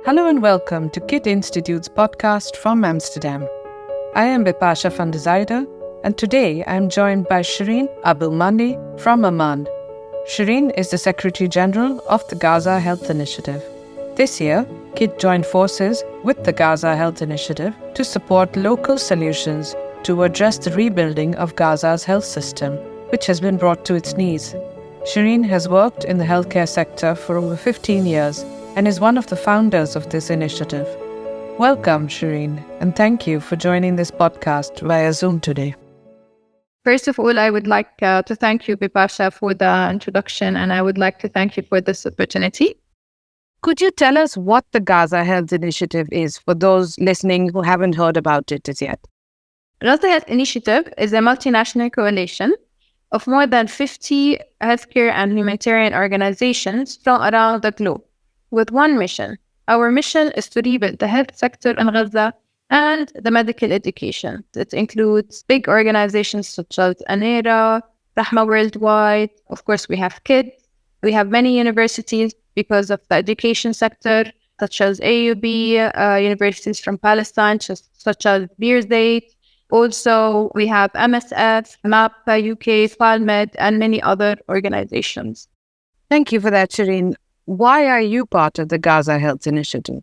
Hello and welcome to Kid Institute's podcast from Amsterdam. I am Bipasha van der Zijde, and today I am joined by Shereen Abu Manneh from Amman. Shereen is the Secretary General of the Gaza Health Initiative. This year, Kid joined forces with the Gaza Health Initiative to support local solutions to address the rebuilding of Gaza's health system, which has been brought to its knees. Shereen has worked in the healthcare sector for over 15 years and is one of the founders of this initiative. Welcome, Shereen, and thank you for joining this podcast via Zoom today. First of all, I would like to thank you, Bipasha, for the introduction, and I would like to thank you for this opportunity. Could you tell us what the Gaza Health Initiative is for those listening who haven't heard about it as yet? Gaza Health Initiative is a multinational coalition of more than 50 healthcare and humanitarian organizations from around the globe, with one mission. Our mission is to rebuild the health sector in Gaza and the medical education. It includes big organizations such as ANERA, Rahma Worldwide. Of course, we have kids. We have many universities because of the education sector, such as AUB, universities from Palestine, such as Birzeit. Also, we have MSF, MAP UK, FALMED, and many other organizations. Thank you for that, Shereen. Why are you part of the Gaza Health Initiative?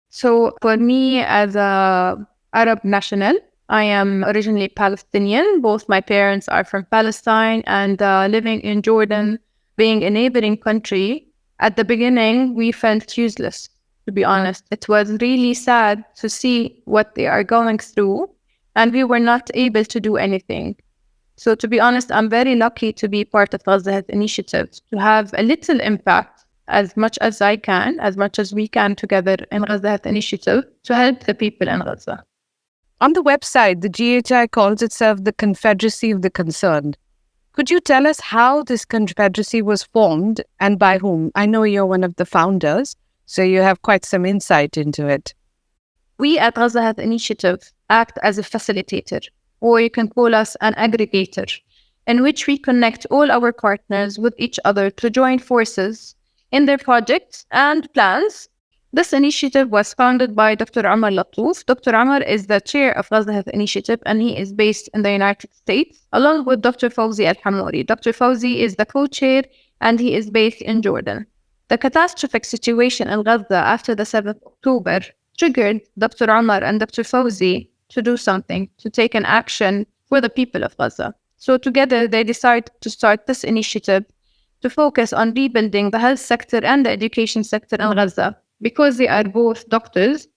So for me, as an Arab national, I am originally Palestinian. Both my parents are from Palestine, and living in Jordan, being a neighboring country, at the beginning, we felt useless, to be honest. It was really sad to see what they are going through, and we were not able to do anything. So to be honest, I'm very lucky to be part of Gaza Health Initiative, to have a little impact as much as I can, as much as we can together in Gaza Health Initiative to help the people in Gaza. On the website, the GHI calls itself the Confederacy of the Concerned. Could you tell us how this confederacy was formed and by whom? I know you're one of the founders, so you have quite some insight into it. We at Gaza Health Initiative act as a facilitator, or you can call us an aggregator, in which we connect all our partners with each other to join forces in their projects and plans. This initiative was founded by Dr. Omar Latouf. Dr. Omar is the chair of Gaza Health Initiative, and he is based in the United States, along with Dr. Fawzi Al-Hamouri. Dr. Fawzi is the co-chair, and he is based in Jordan. The catastrophic situation in Gaza after the 7th of October triggered Dr. Omar and Dr. Fawzi to do something, to take an action for the people of Gaza. So together, they decided to start this initiative to focus on rebuilding the health sector and the education sector in Gaza, because they are both doctors.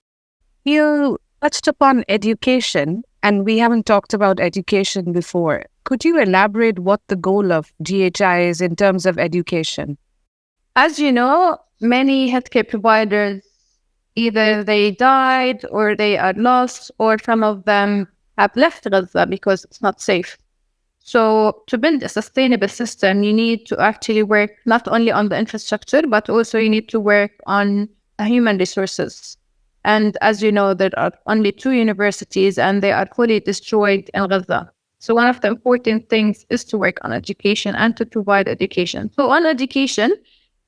You touched upon education, and we haven't talked about education before. Could you elaborate what the goal of GHI is in terms of education? As you know, many healthcare providers, either they died or they are lost, or some of them have left Gaza because it's not safe. So to build a sustainable system, you need to actually work not only on the infrastructure, but also you need to work on human resources. And as you know, there are only 2 universities and they are fully destroyed in Gaza. So one of the important things is to work on education and to provide education. So on education,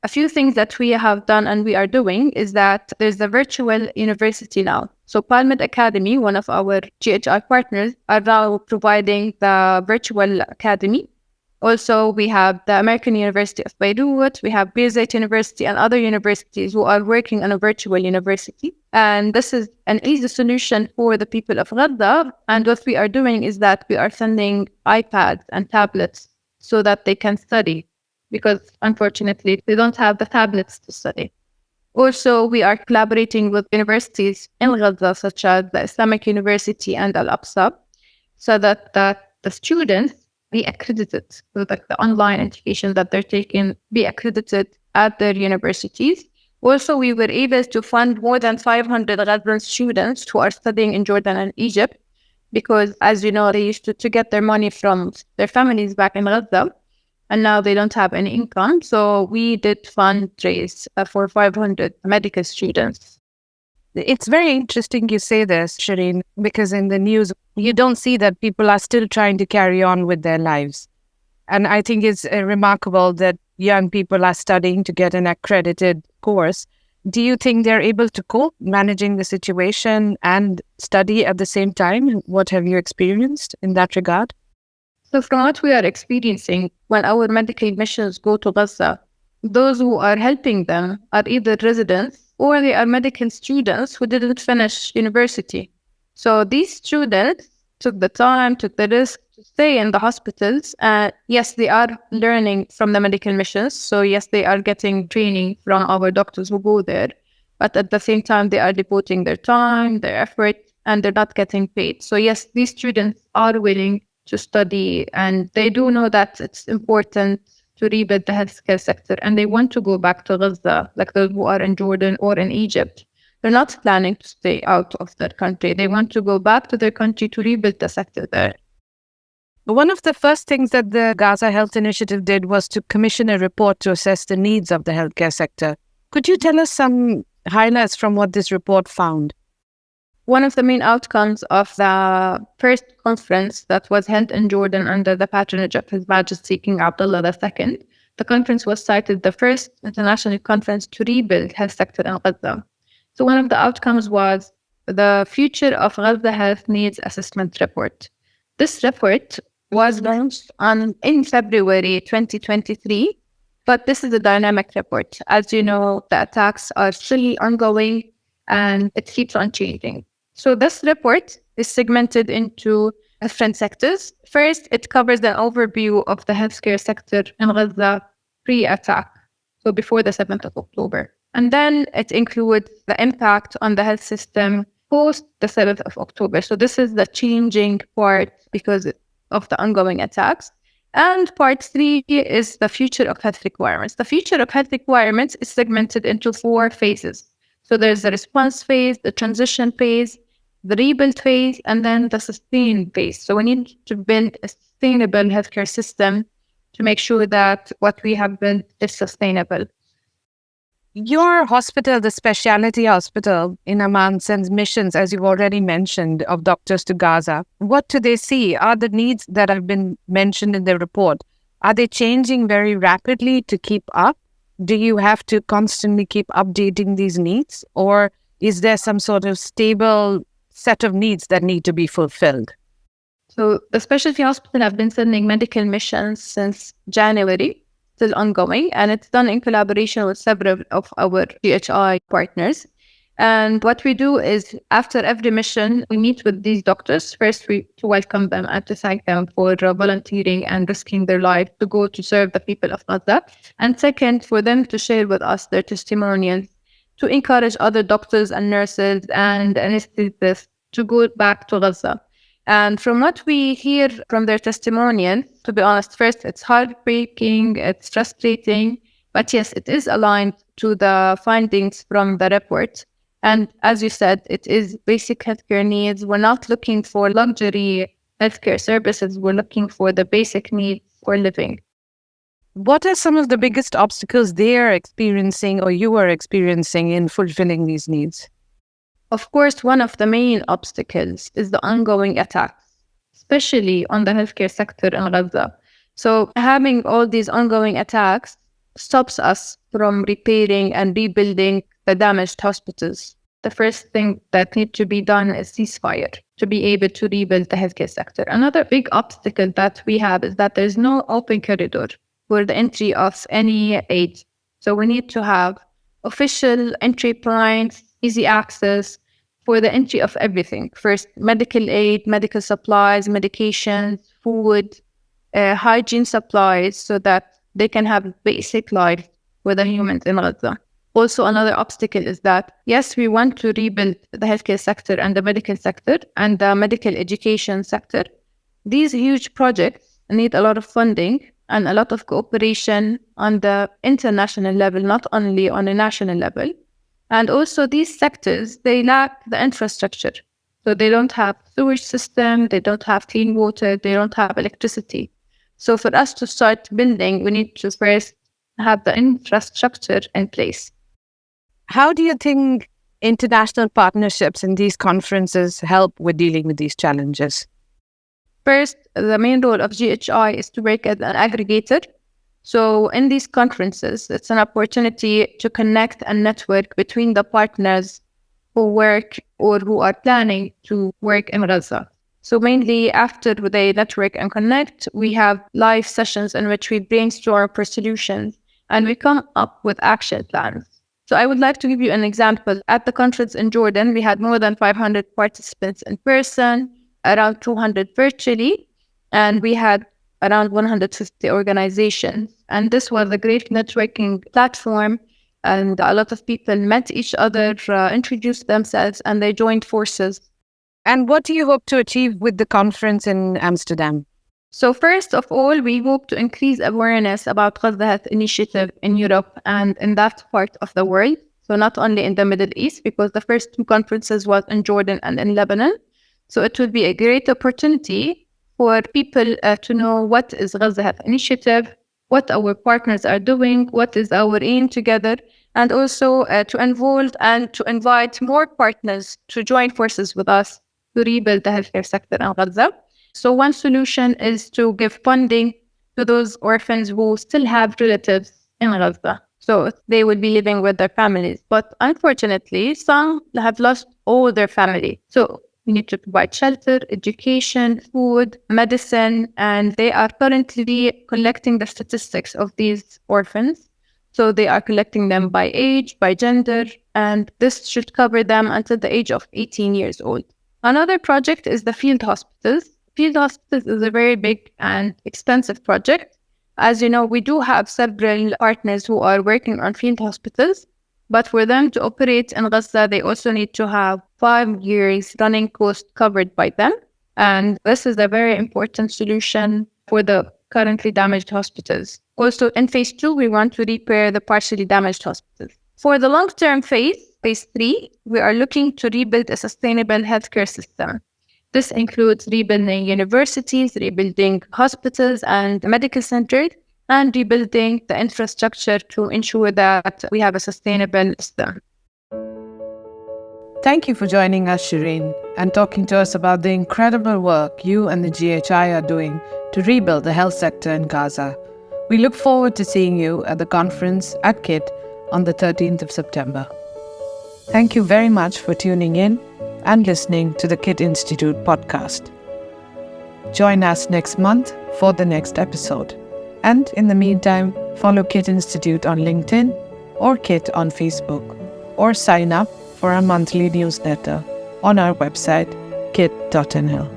a few things that we have done and we are doing is that there's a virtual university now. So PalMed Academy, one of our GHI partners, are now providing the virtual academy. Also, we have the American University of Beirut, we have Birzeit University and other universities who are working on a virtual university. And this is an easy solution for the people of Gaza. And what we are doing is that we are sending iPads and tablets so that they can study, because unfortunately, they don't have the tablets to study. Also, we are collaborating with universities in Gaza, such as the Islamic University and Al-Aqsa, so that the students be accredited, so that the online education that they're taking be accredited at their universities. Also, we were able to fund more than 500 Gazan students who are studying in Jordan and Egypt, because, as you know, they used to get their money from their families back in Gaza, and now they don't have any income. So we did fundraise for 500 medical students. It's very interesting you say this, Shereen, because in the news, you don't see that people are still trying to carry on with their lives. And I think it's remarkable that young people are studying to get an accredited course Do you think they're able to cope managing the situation and study at the same time? What have you experienced in that regard? So from what we are experiencing, when our medical missions go to Gaza, those who are helping them are either residents or they are medical students who didn't finish university. So these students took the time, took the risk to stay in the hospitals. Yes, they are learning from the medical missions. So yes, they are getting training from our doctors who go there. But at the same time, they are devoting their time, their effort, and they're not getting paid. So yes, these students are willing to study, and they do know that it's important to rebuild the healthcare sector, and they want to go back to Gaza, like those who are in Jordan or in Egypt. They're not planning to stay out of their country. They want to go back to their country to rebuild the sector there. One of the first things that the Gaza Health Initiative did was to commission a report to assess the needs of the healthcare sector. Could you tell us some highlights from what this report found? One of the main outcomes of the first conference that was held in Jordan under the patronage of His Majesty King Abdullah II, the conference was cited the first international conference to rebuild health sector in Gaza. So one of the outcomes was the Future of Gaza Health Needs Assessment Report. This report was launched in February 2023, but this is a dynamic report. As you know, the attacks are still ongoing and it keeps on changing. So this report is segmented into different sectors. First, it covers an overview of the healthcare sector in Gaza pre-attack, so before the 7th of October. And then it includes the impact on the health system post the 7th of October. So this is the changing part because of the ongoing attacks. And part 3 is the future of health requirements. The future of health requirements is segmented into 4 phases. So there's the response phase, the transition phase, the rebuild phase, and then the sustain phase. So we need to build a sustainable healthcare system to make sure that what we have built is sustainable. Your hospital, the specialty hospital in Amman, sends missions, as you've already mentioned, of doctors to Gaza. What do they see? Are the needs that have been mentioned in the report, are they changing very rapidly to keep up? Do you have to constantly keep updating these needs? Or is there some sort of stable set of needs that need to be fulfilled? So the specialty hospital have been sending medical missions since January, still ongoing, and it's done in collaboration with several of our GHI partners. And what we do is after every mission, we meet with these doctors. First, to welcome them and to thank them for volunteering and risking their life to go to serve the people of Gaza. And second, for them to share with us their testimonials, to encourage other doctors and nurses and anesthetists to go back to Gaza. And from what we hear from their testimonials, to be honest, first, it's heartbreaking, it's frustrating, but yes, it is aligned to the findings from the report. And as you said, it is basic healthcare needs. We're not looking for luxury healthcare services. We're looking for the basic needs for living. What are some of the biggest obstacles they are experiencing or you are experiencing in fulfilling these needs? Of course, one of the main obstacles is the ongoing attacks, especially on the healthcare sector in Gaza. So having all these ongoing attacks stops us from repairing and rebuilding the damaged hospitals. The first thing that needs to be done is ceasefire to be able to rebuild the healthcare sector. Another big obstacle that we have is that there's no open corridor for the entry of any aid. So we need to have official entry points, easy access for the entry of everything. First, medical aid, medical supplies, medications, food, hygiene supplies, so that they can have basic life for the humans in Gaza. Also, another obstacle is that, yes, we want to rebuild the healthcare sector and the medical sector and the medical education sector. These huge projects need a lot of funding and a lot of cooperation on the international level, not only on a national level. And also these sectors, they lack the infrastructure. So they don't have sewage system, they don't have clean water, they don't have electricity. So for us to start building, we need to first have the infrastructure in place. How do you think international partnerships in these conferences help with dealing with these challenges? First, the main role of GHI is to work as an aggregator. So in these conferences, it's an opportunity to connect and network between the partners who work or who are planning to work in Gaza. So mainly after they network and connect, we have live sessions in which we brainstorm for solutions and we come up with action plans. So I would like to give you an example. At the conference in Jordan, we had more than 500 participants in person, around 200 virtually, and we had around 150 organizations. And this was a great networking platform. And a lot of people met each other, introduced themselves, and they joined forces. And what do you hope to achieve with the conference in Amsterdam? So first of all, we hope to increase awareness about Gaza Health Initiative in Europe and in that part of the world. So not only in the Middle East, because the first two conferences was in Jordan and in Lebanon. So it would be a great opportunity for people to know what is Gaza Health Initiative, what our partners are doing, what is our aim together, and also to involve and to invite more partners to join forces with us to rebuild the healthcare sector in Gaza. So one solution is to give funding to those orphans who still have relatives in Gaza. So they will be living with their families. But unfortunately, some have lost all their family. So we need to provide shelter, education, food, medicine, and they are currently collecting the statistics of these orphans. So they are collecting them by age, by gender, and this should cover them until the age of 18 years old. Another project is the field hospitals. Field hospitals is a very big and expensive project. As you know, we do have several partners who are working on field hospitals, but for them to operate in Gaza, they also need to have 5 years running cost covered by them. And this is a very important solution for the currently damaged hospitals. Also, in phase 2, we want to repair the partially damaged hospitals. For the long-term phase 3, we are looking to rebuild a sustainable healthcare system. This includes rebuilding universities, rebuilding hospitals and medical centers, and rebuilding the infrastructure to ensure that we have a sustainable system. Thank you for joining us, Shereen, and talking to us about the incredible work you and the GHI are doing to rebuild the health sector in Gaza. We look forward to seeing you at the conference at KIT on the 13th of September. Thank you very much for tuning in and listening to the KIT Institute podcast. Join us next month for the next episode. And in the meantime, follow KIT Institute on LinkedIn or KIT on Facebook, or sign up for our monthly newsletter on our website, kit.nl.